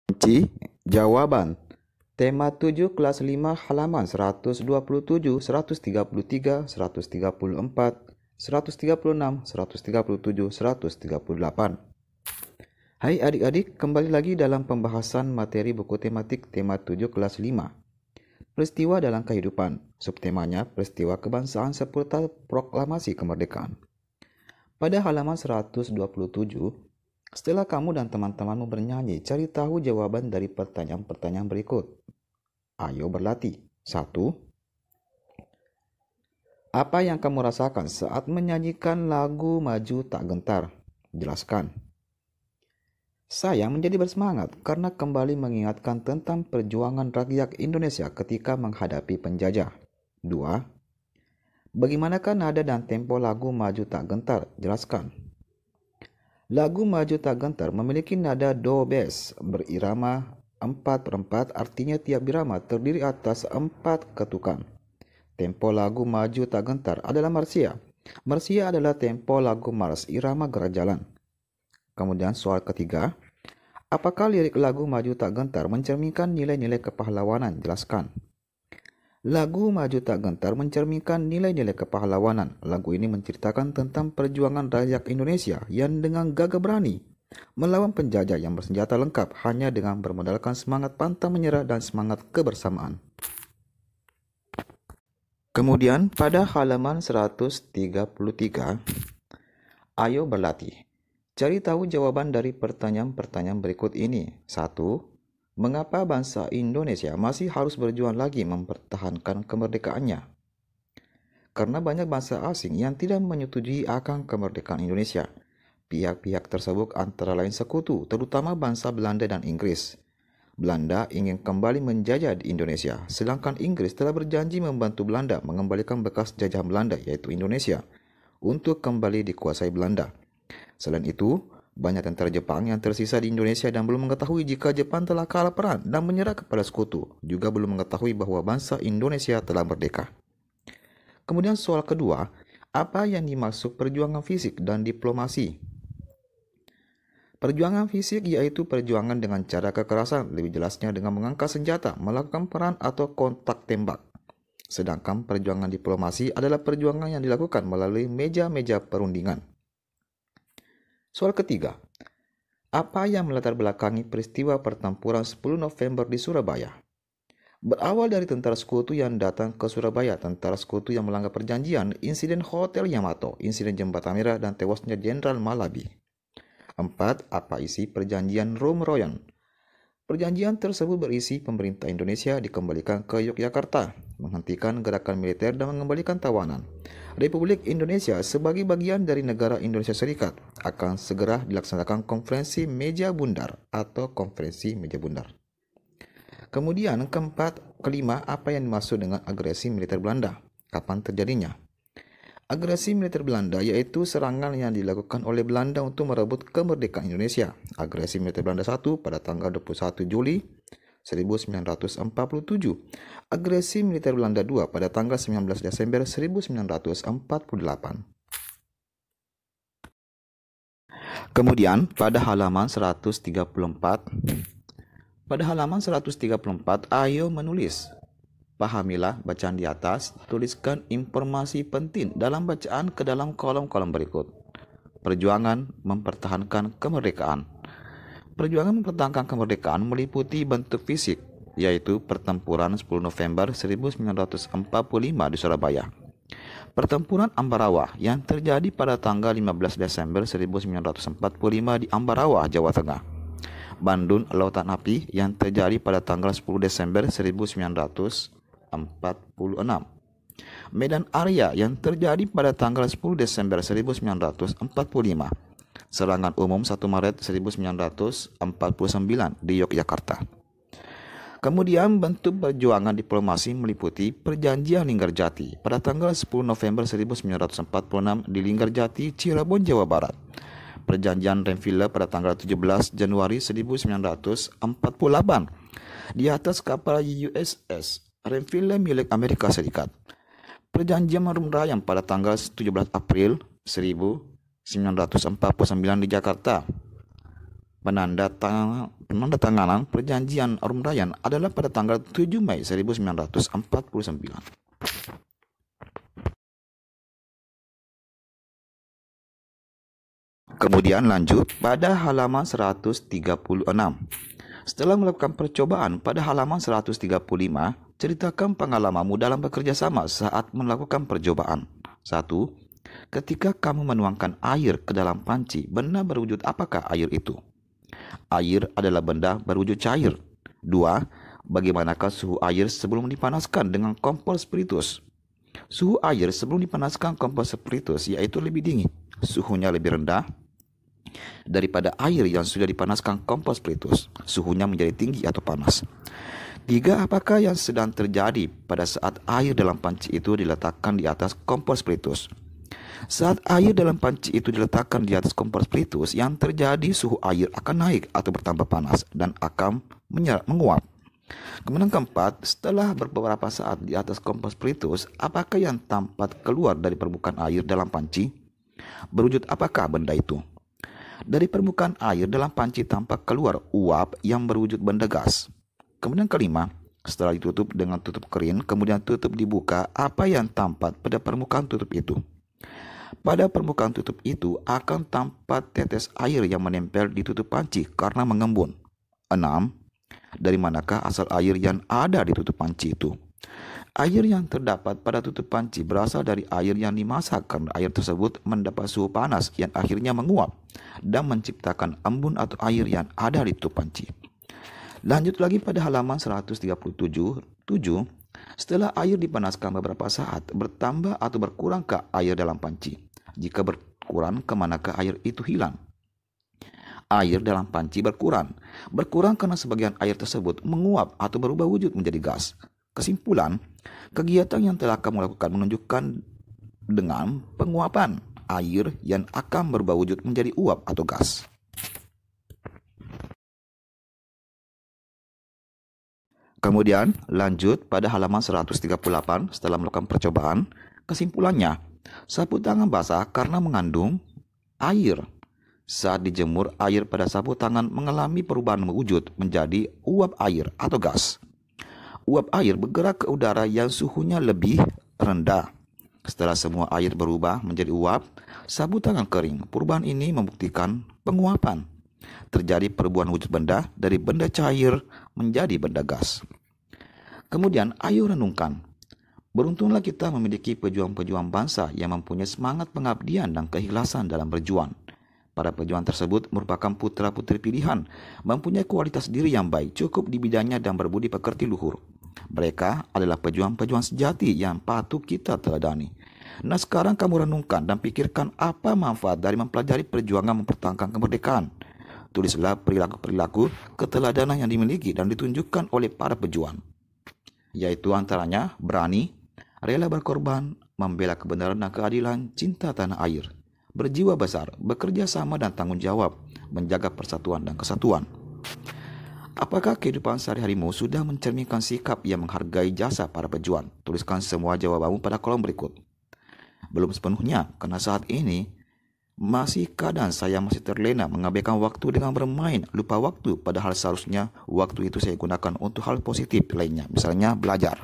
Kunci jawaban. Tema 7 kelas 5 halaman 127, 133, 134, 136, 137, 138. Hai adik-adik, kembali lagi dalam pembahasan materi buku tematik tema 7 kelas 5. Peristiwa dalam kehidupan. Subtemanya peristiwa kebangsaan seputar proklamasi kemerdekaan. Pada halaman 127, setelah kamu dan teman-temanmu bernyanyi, cari tahu jawaban dari pertanyaan-pertanyaan berikut. Ayo berlatih. 1. Apa yang kamu rasakan saat menyanyikan lagu Maju Tak Gentar? Jelaskan. Saya menjadi bersemangat karena kembali mengingatkan tentang perjuangan rakyat Indonesia ketika menghadapi penjajah. 2. Bagaimanakah nada dan tempo lagu Maju Tak Gentar? Jelaskan. Lagu Maju Tak Gentar memiliki nada do bes berirama 4/4, artinya tiap birama terdiri atas 4 ketukan. Tempo lagu Maju Tak Gentar adalah marsia. Marsia adalah tempo lagu mars irama gerak jalan. Kemudian soal ketiga, apakah lirik lagu Maju Tak Gentar mencerminkan nilai-nilai kepahlawanan? Jelaskan. Lagu Maju Tak Gentar mencerminkan nilai-nilai kepahlawanan. Lagu ini menceritakan tentang perjuangan rakyat Indonesia yang dengan gagah berani melawan penjajah yang bersenjata lengkap hanya dengan bermodalkan semangat pantang menyerah dan semangat kebersamaan. Kemudian pada halaman 133, ayo berlatih. Cari tahu jawaban dari pertanyaan-pertanyaan berikut ini. 1. Mengapa bangsa Indonesia masih harus berjuang lagi mempertahankan kemerdekaannya? Karena banyak bangsa asing yang tidak menyetujui akan kemerdekaan Indonesia. Pihak-pihak tersebut antara lain sekutu, terutama bangsa Belanda dan Inggris. Belanda ingin kembali menjajah di Indonesia, sedangkan Inggris telah berjanji membantu Belanda mengembalikan bekas jajahan Belanda, yaitu Indonesia, untuk kembali dikuasai Belanda. Selain itu, banyak tentara Jepang yang tersisa di Indonesia dan belum mengetahui jika Jepang telah kalah perang dan menyerah kepada sekutu, juga belum mengetahui bahwa bangsa Indonesia telah merdeka. Kemudian soal kedua, apa yang dimaksud perjuangan fisik dan diplomasi? Perjuangan fisik yaitu perjuangan dengan cara kekerasan, lebih jelasnya dengan mengangkat senjata, melakukan perang atau kontak tembak. Sedangkan perjuangan diplomasi adalah perjuangan yang dilakukan melalui meja-meja perundingan. Soal ketiga, apa yang melatar belakangi peristiwa pertempuran 10 November di Surabaya? Berawal dari tentara sekutu yang datang ke Surabaya, tentara sekutu yang melanggar perjanjian, insiden Hotel Yamato, insiden Jembatan Merah, dan tewasnya Jenderal Malabi. 4. Apa isi perjanjian Romeroyan? Perjanjian tersebut berisi pemerintah Indonesia dikembalikan ke Yogyakarta, menghentikan gerakan militer dan mengembalikan tawanan. Republik Indonesia sebagai bagian dari negara Indonesia Serikat akan segera dilaksanakan konferensi meja bundar atau konferensi meja bundar. Kemudian kelima, apa yang dimaksud dengan agresi militer Belanda? Kapan terjadinya? Agresi militer Belanda yaitu serangan yang dilakukan oleh Belanda untuk merebut kemerdekaan Indonesia. Agresi militer Belanda 1 pada tanggal 21 Juli 1947. Agresi militer Belanda 2 pada tanggal 19 Desember 1948. Kemudian pada halaman 134, ayo menulis. Pahamilah bacaan di atas, tuliskan informasi penting dalam bacaan ke dalam kolom-kolom berikut. Perjuangan mempertahankan kemerdekaan. Perjuangan mempertahankan kemerdekaan meliputi bentuk fisik, yaitu pertempuran 10 November 1945 di Surabaya. Pertempuran Ambarawa yang terjadi pada tanggal 15 Desember 1945 di Ambarawa, Jawa Tengah. Bandung Lautan Api yang terjadi pada tanggal 10 Desember 1946. Medan Area yang terjadi pada tanggal 10 Desember 1945. Serangan umum 1 Maret 1949 di Yogyakarta. Kemudian bentuk perjuangan diplomasi meliputi Perjanjian Linggarjati pada tanggal 10 November 1946 di Linggarjati, Cirebon, Jawa Barat. Perjanjian Renville pada tanggal 17 Januari 1948 di atas kapal USS Renville milik Amerika Serikat. Perjanjian Marum Rayam pada tanggal 17 April 1949 di Jakarta. penandatanganan perjanjian Arum Rayyan adalah pada tanggal 7 Mei 1949. Kemudian lanjut pada halaman 136. Setelah melakukan percobaan pada halaman 135, ceritakan pengalamanmu dalam bekerja sama saat melakukan percobaan. 1. Ketika kamu menuangkan air ke dalam panci, benda berwujud apakah air itu? Air adalah benda berwujud cair. 2. Bagaimanakah suhu air sebelum dipanaskan dengan kompor spiritus? Suhu air sebelum dipanaskan kompor spiritus yaitu lebih dingin. Suhunya lebih rendah daripada air yang sudah dipanaskan kompor spiritus. Suhunya menjadi tinggi atau panas. 3. Apakah yang sedang terjadi pada saat air dalam panci itu diletakkan di atas kompor spiritus? Saat air dalam panci itu diletakkan di atas kompor spiritus, yang terjadi suhu air akan naik atau bertambah panas dan akan menguap. Kemudian keempat, setelah beberapa saat di atas kompor spiritus, apakah yang tampak keluar dari permukaan air dalam panci? Berwujud apakah benda itu? Dari permukaan air dalam panci tampak keluar uap yang berwujud benda gas. Kemudian kelima, setelah ditutup dengan tutup kering, kemudian tutup dibuka, apa yang tampak pada permukaan tutup itu? Pada permukaan tutup itu akan tampak tetes air yang menempel di tutup panci karena mengembun. 6. Dari manakah asal air yang ada di tutup panci itu? Air yang terdapat pada tutup panci berasal dari air yang dimasak karena air tersebut mendapat suhu panas yang akhirnya menguap dan menciptakan embun atau air yang ada di tutup panci. Lanjut lagi pada halaman 137. 7. Setelah air dipanaskan beberapa saat, bertambah atau berkurangkah air dalam panci? Jika berkurang, kemanakah air itu hilang? Air dalam panci berkurang. Berkurang karena sebagian air tersebut menguap atau berubah wujud menjadi gas. Kesimpulan, kegiatan yang telah kamu lakukan menunjukkan dengan penguapan air yang akan berubah wujud menjadi uap atau gas. Kemudian lanjut pada halaman 138 setelah melakukan percobaan. Kesimpulannya, sapu tangan basah karena mengandung air. Saat dijemur, air pada sapu tangan mengalami perubahan wujud menjadi uap air atau gas. Uap air bergerak ke udara yang suhunya lebih rendah. Setelah semua air berubah menjadi uap, sapu tangan kering. Perubahan ini membuktikan penguapan. Terjadi perubahan wujud benda dari benda cair menjadi benda gas. Kemudian ayo renungkan. Beruntunglah kita memiliki pejuang-pejuang bangsa yang mempunyai semangat pengabdian dan keikhlasan dalam berjuang. Para pejuang tersebut merupakan putra-putri pilihan, mempunyai kualitas diri yang baik, cukup di bidangnya dan berbudi pekerti luhur. Mereka adalah pejuang-pejuang sejati yang patut kita teladani. Nah, sekarang kamu renungkan dan pikirkan apa manfaat dari mempelajari perjuangan mempertahankan kemerdekaan. Tulislah perilaku-perilaku keteladanan yang dimiliki dan ditunjukkan oleh para pejuang, yaitu antaranya berani, rela berkorban, membela kebenaran dan keadilan, cinta tanah air, berjiwa besar, bekerja sama dan tanggung jawab, menjaga persatuan dan kesatuan. Apakah kehidupan sehari-harimu sudah mencerminkan sikap yang menghargai jasa para pejuang? Tuliskan semua jawabanmu pada kolom berikut. Belum sepenuhnya, karena saat ini kadang saya masih terlena mengabaikan waktu dengan bermain, lupa waktu, padahal seharusnya waktu itu saya gunakan untuk hal positif lainnya, misalnya belajar.